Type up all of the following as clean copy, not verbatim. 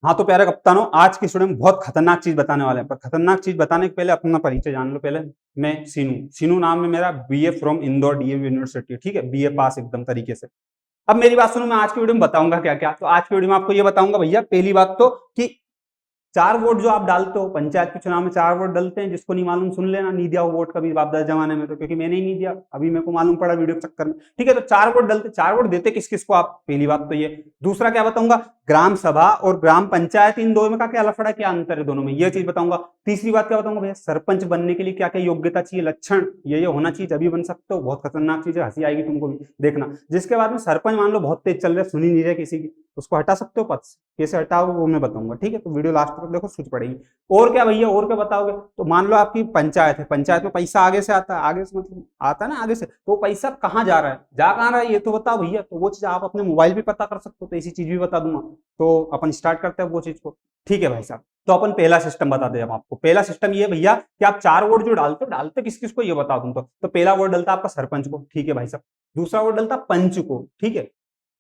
हाँ तो प्यारे कप्तानों, आज की स्टूडियो में बहुत खतरनाक चीज बताने वाले हैं, पर खतरनाक चीज बताने के पहले अपना परिचय जान लो। पहले मैं सीनू नाम है मेरा, BA from Indore DAV university, ठीक है, बीए पास एकदम तरीके से। अब मेरी बात सुनो, मैं आज की वीडियो में बताऊंगा क्या क्या। तो आज की वीडियो में आपको ये बताऊंगा भैया, पहली बात तो कि 4 वोट जो आप डालते हो पंचायत के चुनाव में, 4 वोट डलते हैं। जिसको नहीं मालूम सुन लेना, नहीं दिया वो वोट कभी बाप दादा जमाने में, तो क्योंकि मैंने ही नहीं दिया, अभी मेरे को मालूम पड़ा वीडियो के चक्कर में, ठीक है। तो 4 वोट डलते, 4 वोट देते किस किस को आप, पहली बात तो ये। दूसरा क्या बताऊंगा, ग्राम सभा और ग्राम पंचायत, इन दो में का क्या लफड़ा, क्या अंतर है दोनों में, ये चीज बताऊंगा। तीसरी बात क्या बताऊंगा भैया, सरपंच बनने के लिए क्या क्या योग्यता चाहिए, लक्षण ये होना चाहिए, अभी बन सकते हो। बहुत खतरनाक चीज है, हंसी आएगी तुमको भी, देखना। जिसके बाद में सरपंच मान लो बहुत तेज चल रहे, सुनी नहीं रहे किसी की, उसको हटा सकते हो पद से, कैसे हटाओगे वो मैं बताऊंगा, ठीक है। तो वीडियो लास्ट तक देखो, सूझ पड़ेगी। और क्या भैया, और क्या बताओगे, तो मान लो आपकी पंचायत है, पंचायत में पैसा आगे से आता है, आगे से मतलब आता है ना आगे से, तो पैसा कहाँ जा रहा है, जा कहाँ रहा है, ये तो बताओ भैया। तो वो चीज आप अपने मोबाइल पे पता कर सकते हो, तो ऐसी चीज भी बता दूंगा। तो अपन स्टार्ट करते हैं वो चीज को, ठीक है भाई साहब। तो अपन पहला सिस्टम बता दें आपको। पहला सिस्टम ये भैया कि आप 4 वोट जो डालते किस किस को, ये बता दूं। तो पहला वोट डलता आपका सरपंच को, ठीक है भाई साहब। दूसरा वोट डलता पंच को, ठीक है।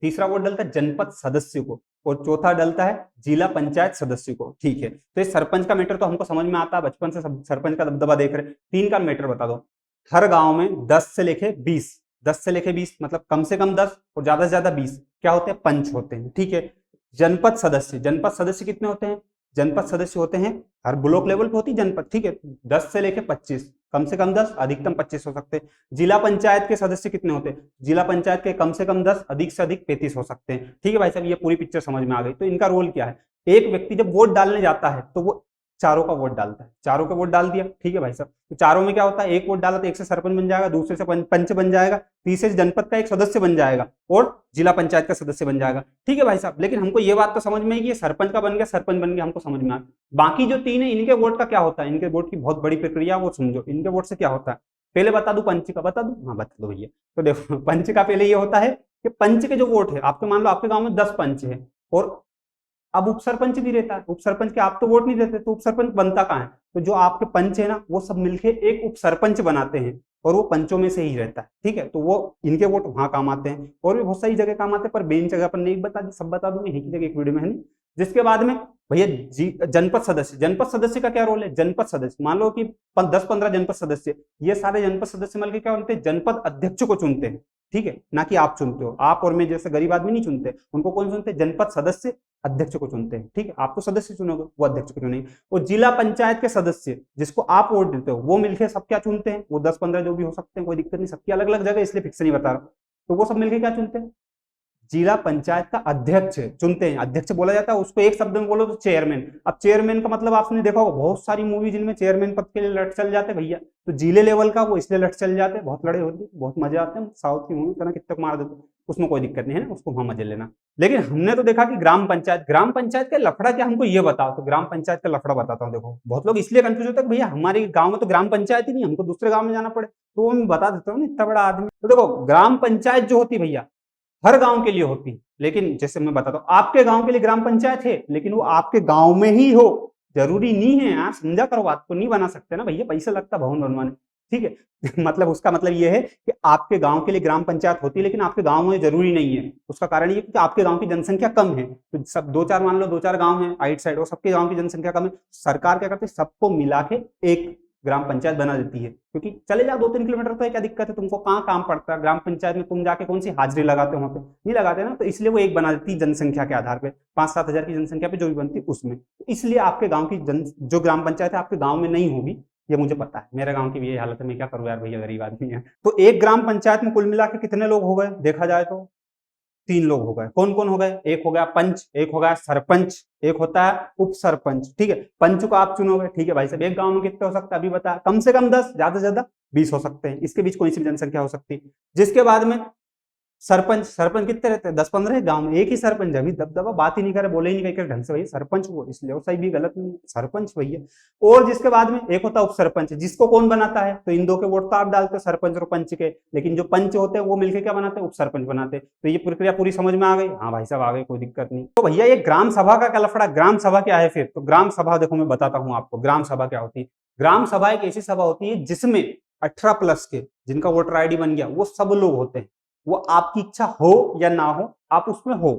तीसरा वोट डलता है जनपद सदस्य को, और चौथा डलता है जिला पंचायत सदस्य को, ठीक है। तो ये सरपंच का मैटर तो हमको समझ में आता है, बचपन से सरपंच का दबदबा देख रहे। 3 का मैटर बता दो। हर गांव में 10 से लेके 20, 10 से लेके 20 मतलब कम से कम 10 और ज्यादा से ज्यादा 20 क्या होते हैं, पंच होते हैं, ठीक है। जनपद सदस्य, जनपद सदस्य कितने होते हैं, जनपद सदस्य होते हैं, हर ब्लॉक लेवल पे होती है जनपद, ठीक है, 10 से लेके 25, कम से कम 10 अधिकतम 25 हो सकते हैं। जिला पंचायत के सदस्य कितने होते हैं, जिला पंचायत के कम से कम 10 अधिक से अधिक 35 हो सकते हैं, ठीक है भाई साहब। ये पूरी पिक्चर समझ में आ गई। तो इनका रोल क्या है, एक व्यक्ति जब वोट डालने जाता है तो वो चारों का वोट डालता है, चारों का वोट डाल दिया, ठीक है भाई साहब। तो चारों में क्या होता है, एक वोट डाला तो एक से सरपंच बन जाएगा, दूसरे से पंच बन जाएगा, तीसरे से जनपद का एक सदस्य बन जाएगा, और जिला पंचायत का सदस्य बन जाएगा, ठीक है भाई साहब। लेकिन हमको ये बात तो समझ में है कि सरपंच का बन गया, सरपंच बन गया, हमको समझ में आ। बाकी जो 3 है, इनके वोट का क्या होता है, इनके वोट की बहुत बड़ी प्रक्रिया, वो समझो। इनके वोट से क्या होता है, पहले बता दू पंच का, बता दू, हाँ बता दो भैया। तो देखो पंच का पहले ये होता है कि पंच के जो वोट है, आपके मान लो आपके गांव में 10 पंच है, और अब उप सरपंच भी रहता है। उप सरपंच के आप तो वोट नहीं देते, तो उप सरपंच बनता कहाँ है, तो जो आपके पंच है ना, वो सब मिलके एक उप सरपंच बनाते हैं, और वो पंचों में से ही रहता है, ठीक है। तो वो इनके वोट वहां काम आते हैं, और भी बहुत सारी जगह काम आते हैं, पर मेन जगह पर नहीं बता दी, सब बता दूंगी एक ही जगह एक वीडियो में, है नहीं। जिसके बाद में भैया जनपद सदस्य, जनपद सदस्य का क्या रोल है, जनपद सदस्य मान लो कि 10-15 जनपद सदस्य, ये सारे जनपद सदस्य मिलकर क्या बनते हैं, जनपद अध्यक्ष को चुनते हैं, ठीक है। ना कि आप चुनते हो, आप और मैं जैसे गरीब आदमी नहीं चुनते, उनको कौन चुनते हैं, जनपद सदस्य अध्यक्ष को चुनते हैं, ठीक है। आप तो सदस्य चुनोगे, वो अध्यक्ष को चुनेंगे। और जिला पंचायत के सदस्य जिसको आप वोट देते हो, वो मिलकर सब क्या चुनते हैं, वो 10-15 जो भी हो सकते हैं, कोई दिक्कत नहीं, सबकी अलग अलग जगह, इसलिए फिक्स नहीं बता रहा। तो वो सब मिलकर क्या चुनते हैं, जिला पंचायत का अध्यक्ष चुनते हैं। अध्यक्ष बोला जाता है उसको, एक शब्द में बोलो तो चेयरमैन। अब चेयरमैन का मतलब आपने देखा होगा बहुत सारी मूवी जिनमें चेयरमैन पद के लिए लड़ चल जाते भैया, तो जिले लेवल का वो इसलिए लड़ चल जाते, बहुत लड़े होते, बहुत मजे आते हैं। साउथ की मूवी तरह कितने मार देते, उसमें कोई दिक्कत नहीं है ना, उसको वहां मजे लेना। लेकिन हमने तो देखा कि ग्राम पंचायत, ग्राम पंचायत का लफड़ा क्या, हमको ये बताओ। तो ग्राम पंचायत का लफड़ा बताता हूँ। देखो बहुत लोग इसलिए कंफ्यूज होते हैं भैया हमारे गांव में तो ग्राम पंचायत ही नहीं, हमको दूसरे गांव में जाना पड़े, तो वो मैं बता देता हूँ ना, इतना बड़ा आदमी। तो देखो ग्राम पंचायत जो होती भैया हर गांव के लिए होती, लेकिन जैसे मैं बताता हूँ, आपके गांव के लिए ग्राम पंचायत है, लेकिन वो आपके गांव में ही हो, जरूरी नहीं है यार, समझा करो बात को, नहीं बना सकते ना भैया, पैसा लगता भवन बनवाने, ठीक है। मतलब उसका मतलब ये है कि आपके गांव के लिए ग्राम पंचायत होती है, लेकिन आपके गांव में जरूरी नहीं है। उसका कारण ये कि आपके गांव की जनसंख्या कम है, तो सब 2-4 मान लो 2-4 गांव है आइट साइड, और सबके गांव की जनसंख्या कम है, सरकार क्या करती है, सबको मिला के एक ग्राम पंचायत बना देती है। क्योंकि चले जाओ 2-3 किलोमीटर तो क्या दिक्कत है, तुमको कहाँ काम पड़ता है ग्राम पंचायत में, तुम जाके कौन सी हाजिरी लगाते हो वहां पे, नहीं लगाते ना। तो इसलिए वो एक बना देती है जनसंख्या के आधार पे, 5-7 हजार की जनसंख्या पे जो भी बनती है उसमें। तो इसलिए आपके गांव की जो ग्राम पंचायत है आपके गांव में नहीं होगी, ये मुझे पता है, मेरे गांव की भी यही हालत है, मैं क्या करूँ यार भैया, गरीब आदमी है। तो एक ग्राम पंचायत में कुल मिला के कितने लोग हो गए देखा जाए तो, 3 लोग हो गए। कौन कौन हो गए, एक हो गया पंच, एक हो गया सरपंच, एक होता है उप सरपंच, ठीक है। पंच को आप चुनोगे, ठीक है भाई साहब। एक गांव में कितने हो सकते हैं अभी बता, कम से कम 10, ज्यादा से ज्यादा 20 हो सकते हैं, इसके बीच कोई सी भी जनसंख्या हो सकती है। जिसके बाद में सरपंच, सरपंच कितने रहते हैं, 10-15 गांव में एक ही सरपंच, अभी दबदबा बात ही नहीं करे, बोले ही नहीं कहीं ढंग से भैया सरपंच वो, इसलिए वो सही भी गलत नहीं, सरपंच भैया। और जिसके बाद में एक होता है उप सरपंच, जिसको कौन बनाता है, तो इन दो के वोट तो आप डालते हो सरपंच और पंच के, लेकिन जो पंच होते हैं वो मिलकर क्या बनाते हैं, उप सरपंच बनाते हैं। तो ये प्रक्रिया पूरी समझ में आ गई, हाँ भाई साहब आ गई, कोई दिक्कत नहीं। तो भैया ये ग्राम सभा का क्या लफड़ा, ग्राम सभा क्या है फिर, तो ग्राम सभा देखो मैं बताता हूँ आपको, ग्राम सभा क्या होती है। ग्राम सभा एक ऐसी सभा होती है जिसमें 18+ के जिनका वोटर आईडी बन गया वो सब लोग होते हैं, वो आपकी इच्छा हो या ना हो आप उसमें हो,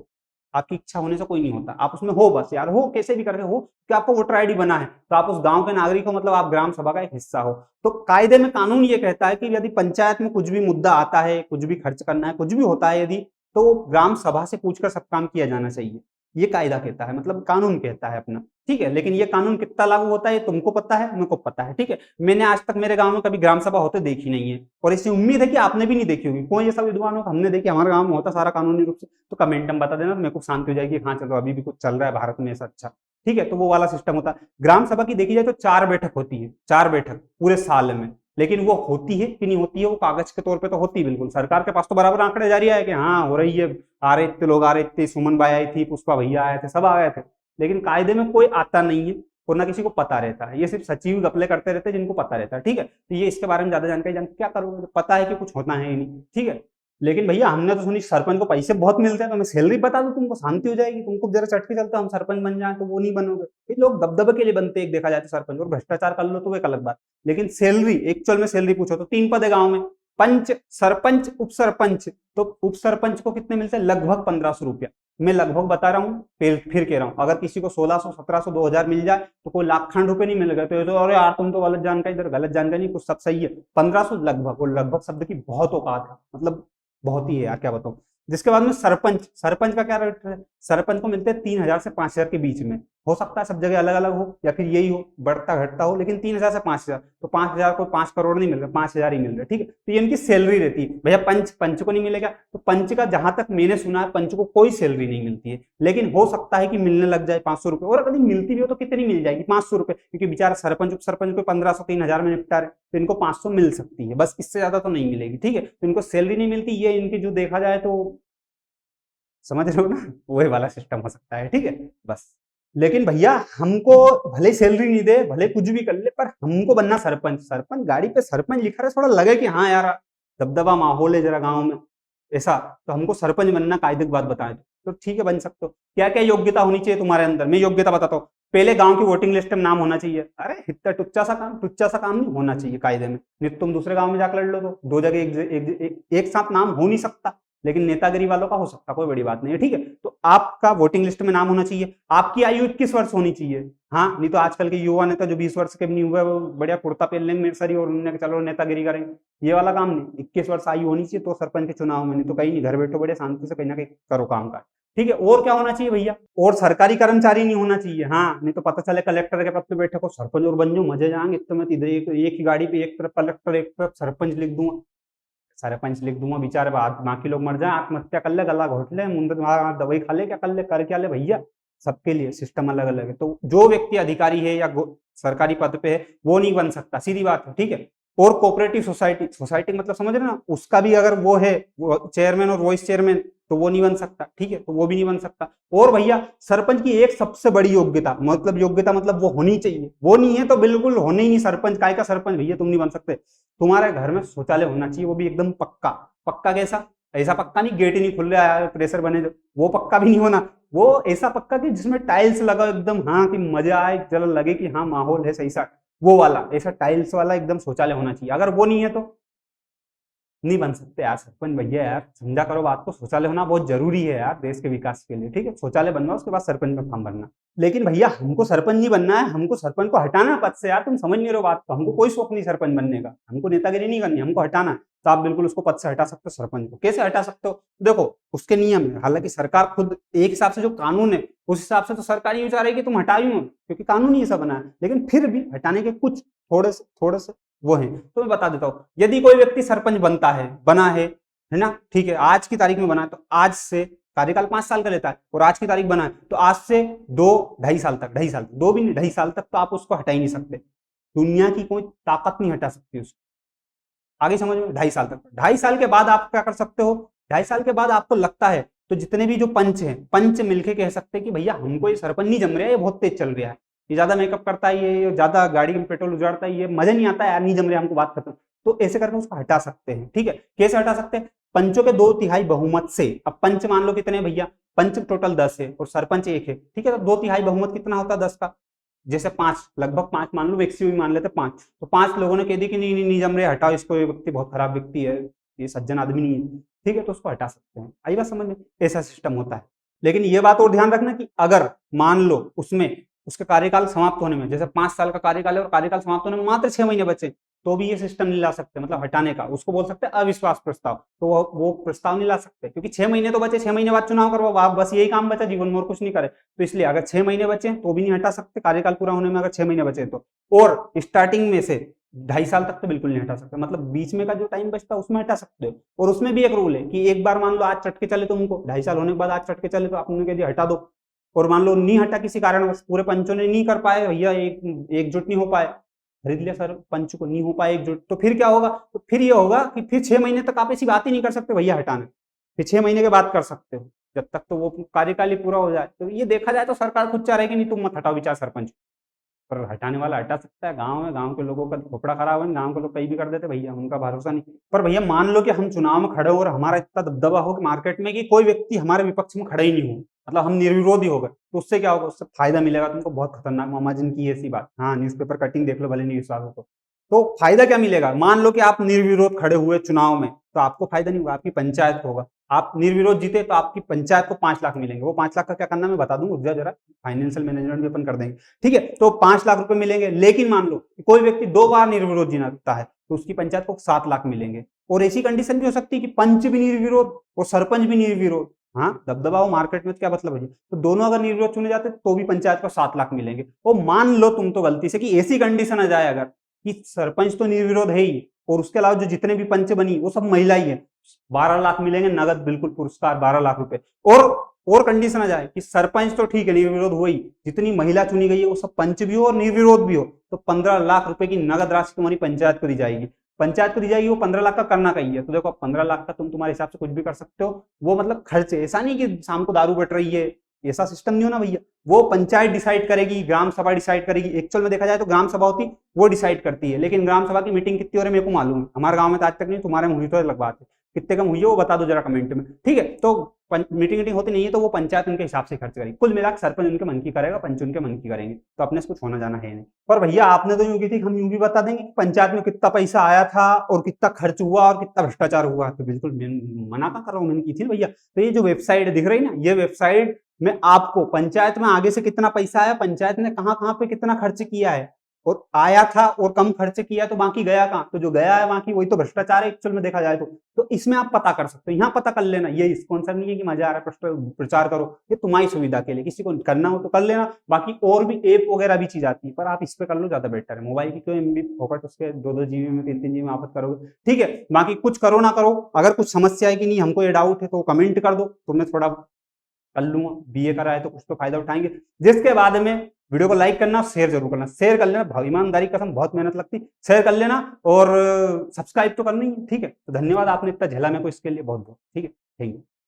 आपकी इच्छा होने से कोई नहीं होता, आप उसमें हो, बस यार हो, कैसे भी करके हो कि आपको वोटर आईडी बना है, तो आप उस गांव के नागरिक हो, मतलब आप ग्राम सभा का एक हिस्सा हो। तो कायदे में कानून ये कहता है कि यदि पंचायत में कुछ भी मुद्दा आता है, कुछ भी खर्च करना है, कुछ भी होता है यदि, तो ग्राम सभा से पूछकर सब काम किया जाना चाहिए। ये कायदा कहता है, मतलब कानून कहता है अपना, ठीक है। लेकिन ये कानून कितना लागू होता है ये तुमको पता है, मेरे को पता है, ठीक है। मैंने आज तक मेरे गांव में कभी ग्राम सभा होते देखी नहीं है, और इससे उम्मीद है कि आपने भी नहीं देखी होगी। कोई ऐसा विद्वान हो हमने देखी हमारे गांव में होता सारा कानूनी रूप से, तो कमेंट में बता देना, तो मेरे को शांति हो जाएगी, हाँ चलो अभी भी कुछ चल रहा है भारत में ऐसा, अच्छा ठीक है। तो वो वाला सिस्टम होता है। ग्राम सभा की देखी जाए तो 4 बैठक होती है, 4 बैठक पूरे साल में। लेकिन वो होती है कि नहीं होती है, वो कागज के तौर पे तो होती है बिल्कुल, सरकार के पास तो बराबर आंकड़े जारी है कि हाँ हो रही है, आ रहे इतने लोग, आ रहे इतने, सुमन भाई आई थी, पुष्पा भैया आए थे, सब आ गए थे। लेकिन कायदे में कोई आता नहीं है और ना किसी को पता रहता है, ये सिर्फ सचिव गपले करते रहते हैं जिनको पता रहता है, ठीक है। तो ये इसके बारे में ज्यादा जानकारी जान क्या करोगे, पता है कि कुछ होता है ही नहीं, ठीक है। लेकिन भैया हमने तो सुनी सरपंच को पैसे बहुत मिलते हैं, तो मैं सैलरी बता दूं तुमको, शांति हो जाएगी, तुमको जरा चटके चलता हम सरपंच बन जाए, तो वो नहीं बनोगे। ये लोग दबदबे के लिए बनते हैं, एक देखा जाए तो सरपंच, और भ्रष्टाचार कर लो तो वो एक अलग बात। लेकिन सैलरी, एक्चुअल में सैलरी पूछो तो 3 पद है गाँव में, पंच, सरपंच, उप सरपंच। तो उप सरपंच को कितने मिलते हैं, लगभग 1500 रुपया। मैं लगभग बता रहा हूँ, फिर कह रहा हूँ, अगर किसी को 1600, 1700, 2000 मिल जाए तो कोई लाखों रुपए नहीं मिल गए, तो अरे यार तुम तो गलत जानकारी, इधर गलत जानकारी नहीं, कुछ सब सही है। 1500 लगभग, और लगभग शब्द की बहुत औकात है, मतलब बहुत ही है यार, क्या बताऊं। जिसके बाद में सरपंच, सरपंच का क्या रेट है, सरपंच को मिलते हैं 3000 से 5000 के बीच में। हो सकता है सब जगह अलग अलग हो, या फिर यही हो, बढ़ता घटता हो, लेकिन 3000 से 5000, तो 5000 को 5 करोड़ नहीं मिल रहा, 5000 ही मिल रहा है, ठीक है। तो ये इनकी सैलरी रहती है। भैया पंच को नहीं मिलेगा, तो पंच का जहां तक मैंने सुना है, पंच को कोई सैलरी नहीं मिलती है। लेकिन हो सकता है कि मिलने लग जाए 500 रुपए, और अगर मिलती भी हो तो कितनी मिल जाएगी, 500 रुपए, क्योंकि बेचारा सरपंच, उप सरपंच को 1500, 3000 में निपटा रहे, तो इनको 500 मिल सकती है, बस इससे ज्यादा तो नहीं मिलेगी, ठीक है। तो इनको सैलरी नहीं मिलती, ये इनकी जो देखा जाए तो, समझ रहे हो ना, वही वाला सिस्टम हो सकता है, ठीक है, बस। लेकिन भैया हमको भले सैलरी नहीं दे, भले कुछ भी कर ले, पर हमको बनना सरपंच। सरपंच गाड़ी पे सरपंच लिखा रहे, थोड़ा लगे कि हाँ यार दबदबा माहौल है जरा गांव में ऐसा, तो हमको सरपंच बनना, कायदे की बात बताए तो ठीक है बन सकते हो। क्या क्या योग्यता होनी चाहिए तुम्हारे अंदर, मैं योग्यता बताता हूँ। पहले गांव की वोटिंग लिस्ट में नाम होना चाहिए। अरे इतना टुच्चा सा काम नहीं होना चाहिए कायदे में, नहीं तुम दूसरे गांव में जाकर लड़ लो, तो 2 जगह एक साथ नाम हो नहीं सकता। लेकिन नेतागिरी वालों का हो सकता, कोई बड़ी बात नहीं है, ठीक है। तो आपका वोटिंग लिस्ट में नाम होना चाहिए। आपकी आयु 21 वर्ष होनी चाहिए, हाँ, नहीं तो आजकल के युवा नेता जो 20 वर्ष के भी नहीं हुए, वो बढ़िया कुर्ता पहन लेंगे नर्सरी और उन्होंने चलो नेतागिरी करेंगे, ये वाला काम नहीं। 21 वर्ष आयु होनी चाहिए तो सरपंच के चुनाव में, नहीं तो कहीं नहीं, घर बैठो बढ़िया शांति से कहीं ना कहीं करो काम का, ठीक है। और क्या होना चाहिए भैया, और सरकारी कर्मचारी नहीं होना चाहिए, हाँ, नहीं तो पता चले कलेक्टर के पद पे बैठे को सरपंच और बन जाओ, मजे जाएंगे। तो मैं इधर एक ही गाड़ी पे एक तरफ कलेक्टर, एक तरफ सरपंच लिख दूंगा, सरपंच लिख दूंगा, बेचारे बाकी लोग मर जाए, आत्महत्या कर ले, गला घोट ले, मुंडन दवाई खा ले, क्या कर ले, कर क्या ले भैया, सबके लिए सिस्टम अलग अलग है। तो जो व्यक्ति अधिकारी है या सरकारी पद पे है वो नहीं बन सकता, सीधी बात है, ठीक है। और कोऑपरेटिव सोसाइटी, सोसाइटी मतलब समझ रहे ना, उसका भी अगर वो है, वो चेयरमैन और वाइस चेयरमैन, तो वो नहीं बन सकता, ठीक है, तो वो भी नहीं बन सकता। और भैया सरपंच की एक सबसे बड़ी योग्यता, मतलब वो होनी चाहिए, वो नहीं है तो बिल्कुल होने ही नहीं सरपंच, काय का सरपंच भैया तुम नहीं बन सकते। तुम्हारे घर में शौचालय होना चाहिए, वो भी एकदम पक्का। पक्का कैसा, ऐसा पक्का नहीं गेट ही नहीं खुल रहा है प्रेशर बने जो, वो पक्का भी नहीं होना। वो ऐसा पक्का कि जिसमें टाइल्स लगा एकदम, हाँ कि मजा आए, चलो लगे कि हाँ माहौल है सही सा, वो वाला, ऐसा टाइल्स वाला एकदम शौचालय होना चाहिए। अगर वो नहीं है तो नहीं बन सकते यार सरपंच भैया, यार समझा करो बात को, शौचालय होना बहुत जरूरी है यार देश के विकास के लिए, ठीक है। शौचालय बनना, उसके बाद सरपंच में फॉर्म भरना। लेकिन भैया हमको सरपंच नहीं बनना है, हमको सरपंच को हटाना पद से, यार तुम समझ नहीं रहे बात को। हमको कोई शौक नहीं सरपंच बनने का, हमको नेतागिरी नहीं करनी, हमको हटाना है। तो आप बिल्कुल उसको पद से हटा सकते हो सरपंच को। कैसे हटा सकते हो, देखो उसके नियम है, हालांकि सरकार खुद एक हिसाब से जो कानून है उस हिसाब से तो सरकार ये विचार है कि तुम हटाई हो, क्योंकि कानून ही ऐसा बना है। लेकिन फिर भी हटाने के कुछ थोड़े से वो है, तो मैं बता देता हूँ। यदि कोई व्यक्ति सरपंच बना है ना, ठीक है, आज की तारीख में बना है, तो आज से कार्यकाल 5 साल का लेता है, और आज की तारीख बना है तो आज से 2-2.5 साल तक, 2.5 साल, 2 भी नहीं 2.5 साल तक तो आप उसको हटा ही नहीं सकते। दुनिया की कोई ताकत नहीं हटा सकती उसको, आगे समझ में, 2.5 साल तक। 2.5 साल के बाद आप क्या कर सकते हो, 2.5 साल के बाद आपको लगता है तो जितने भी जो पंच हैं, पंच मिलके कह सकते हैं कि भैया हमको ये सरपंच नहीं जम रहा है, ये बहुत तेज चल रहा है, ये ज्यादा मेकअप करता है, ये ज्यादा गाड़ी में पेट्रोल उजाड़ता है, ये मजा नहीं आता है यार, नहीं जम रहा हमको, बात खत्म। तो ऐसे करके उसको हटा सकते हैं, ठीक है। कैसे हटा सकते हैं, पंचों के 2/3 बहुमत से। अब पंच मान लो कितने भैया, पंच टोटल 10 है और सरपंच 1 है, ठीक है। तो 2/3 बहुमत कितना होता है 10 का, जैसे 5, लगभग 5 मान लो, मैक्सिमम मान लेते 5, तो 5 लोगों ने कह दी कि नहीं जम रहे, हटाओ इसको, ये व्यक्ति बहुत खराब व्यक्ति है, ये सज्जन आदमी नहीं है, ठीक है, तो उसको हटा सकते हैं। आई बात समझ में, ऐसा सिस्टम होता है। लेकिन ये बात और ध्यान रखना कि अगर मान लो उसमें उसके कार्यकाल समाप्त होने में, जैसे 5 साल का कार्यकाल है और कार्यकाल समाप्त होने में मात्र 6 महीने बचे, तो भी ये सिस्टम नहीं ला सकते, मतलब हटाने का, उसको बोल सकते हैं अविश्वास प्रस्ताव। तो वो प्रस्ताव नहीं ला सकते, क्योंकि 6 महीने तो बचे, 6 महीने बाद चुनाव करवाओ, आप बस यही काम बचा जीवन में और कुछ नहीं करे। तो इसलिए अगर 6 महीने बचे तो भी नहीं हटा सकते, कार्यकाल पूरा होने में अगर 6 महीने बचे तो। और स्टार्टिंग में से 2.5 साल तक तो बिल्कुल नहीं हटा सकते, मतलब बीच में का जो टाइम बचता है उसमें हटा सकते हो। और उसमें भी एक रूल है कि एक बार मान लो आज चटके चले तुमको, 2.5 साल होने के बाद आज चटके चले तो आपने कह दिया हटा दो, और मान लो नहीं हटा किसी कारण, पूरे पंचों ने नहीं कर पाए भैया, एकजुट नहीं हो पाए, खरीद लिया सर पंच को, नहीं हो पाए एकजुट, तो फिर क्या होगा, तो फिर ये होगा कि फिर 6 महीने तक आप ऐसी बात ही नहीं कर सकते भैया हटाने, फिर 6 महीने के बाद कर सकते हो, जब तक तो वो कार्यकाल ही पूरा हो जाए। तो ये देखा जाए तो सरकार खुद चाह रही है कि नहीं तुम मत हटाओ विचार सरपंच, पर हटाने वाला हटा सकता है। गांव में गांव के लोगों का खोपड़ा खराब है, गांव के लोग कहीं भी कर देते भैया, उनका भरोसा नहीं। पर भैया मान लो कि हम चुनाव में खड़े हो और हमारा इतना दबदबा हो कि मार्केट में कि कोई व्यक्ति हमारे विपक्ष में खड़ा ही नहीं हो, मतलब हम निर्विरोधी हो गए, तो उससे क्या होगा, उससे फायदा मिलेगा तुमको बहुत खतरनाक, मामा जिन की ऐसी बात, हाँ न्यूज़पेपर कटिंग देख लो भले नहीं विश्वास हो तो फायदा क्या मिलेगा, मान लो कि आप निर्विरोध खड़े हुए चुनाव में, तो आपको फायदा नहीं होगा, आपकी पंचायत होगा, आप निर्विरोध जीते तो आपकी पंचायत को 5 लाख मिलेंगे। वो 5 लाख का क्या करना मैं बता दूंगा, जरा फाइनेंशियल मैनेजमेंट भी अपन कर देंगे, ठीक है। तो 5 लाख रुपए मिलेंगे, लेकिन मान लो कि कोई व्यक्ति 2 बार निर्विरोध जीतता है तो उसकी पंचायत को 7 लाख मिलेंगे। और ऐसी कंडीशन भी हो सकती है कि पंच भी निर्विरोध और सरपंच भी निर्विरोध, हाँ दबदबा हो मार्केट में तो क्या मतलब है, तो दोनों अगर निर्विरोध चुने जाते तो भी पंचायत को 7 लाख मिलेंगे। और मान लो तुम तो गलती से कि ऐसी कंडीशन आ जाए अगर कि सरपंच तो निर्विरोध है ही और उसके अलावा जो जितने भी पंच बनी वो सब महिला ही है, 12 लाख मिलेंगे नगद बिल्कुल पुरस्कार, 12 लाख रुपए। और कंडीशन आ जाए कि सरपंच तो ठीक है निर्विरोध हुई, जितनी महिला चुनी गई है वो सब पंच भी हो और निर्विरोध भी हो, तो 15 लाख रुपए की नगद राशि तुम्हारी पंचायत को दी जाएगी। पंचायत को दी जाएगी, वो 15 लाख का करना कही है, तो देखो 15 लाख का तुम तुम्हारे हिसाब से कुछ भी कर सकते हो, वो मतलब खर्च है, ऐसा नहीं कि शाम को दारू बट रही है, ऐसा सिस्टम नहीं हो ना भैया। वो पंचायत डिसाइड करेगी, ग्राम सभा डिसाइड करेगी, एक्चुअल में देखा जाए तो ग्राम सभा होती वो डिसाइड करती है, लेकिन ग्राम सभा की मीटिंग कितनी हो रही है मेरे को मालूम है, हमारे गांव में तो आज तक नहीं, तुम्हारे में हुई तो अलग बात है, कितने कम हुई है वो बता दो जरा कमेंट में, ठीक है। तो मीटिंग होती नहीं है तो वो पंचायत उनके हिसाब से खर्च करेगी, कुल मिलाकर सरपंच उनके मन की करेगा, पंच उनके मन की करेंगे, तो अपने से कुछ होना जाना है नहीं। पर भैया आपने तो यूं की थी, हम यूं भी बता देंगे कि पंचायत में कितना पैसा आया था और कितना खर्च हुआ और कितना भ्रष्टाचार हुआ, तो बिल्कुल मना का कर रहा हूं, मैंने की थी भैया। तो ये जो वेबसाइट दिख रही ना, ये वेबसाइट में आपको पंचायत में आगे से कितना पैसा आया, पंचायत ने कहां कहां पे कितना खर्च किया है, और आया था और कम खर्च किया तो बाकी गया कहां, तो जो गया है बाकी वही तो भ्रष्टाचार है एक्चुअल में देखा जाए तो इसमें आप पता कर सकते हो, यहाँ पता कर लेना, ये स्पॉन्सर नहीं है कि मजा आ रहा है प्रचार करो, ये तुम्हारी सुविधा के लिए, किसी को करना हो तो कर लेना, बाकी और भी ऐप वगैरह भी चीज आती है, पर आप इस पे कर लो ज्यादा बेटर है, मोबाइल की क्यों एमबी फोकट उसके 2-2 जीबी में 3-3 जीबी में आप करोगे, ठीक है। बाकी कुछ करो ना करो, अगर कुछ समस्या है कि नहीं हमको ये डाउट है तो कमेंट कर दो, तो मैं थोड़ा कर लूंगा, बीए करा है तो कुछ तो फायदा उठाएंगे। जिसके बाद में वीडियो को लाइक करना, शेयर जरूर करना, शेयर कर लेना, ईमानदारी कसम बहुत मेहनत लगती, शेयर कर लेना और सब्सक्राइब तो करना ही, ठीक है। तो धन्यवाद, आपने इतना झेला मेरे को इसके लिए बहुत बहुत, ठीक है, थैंक यू।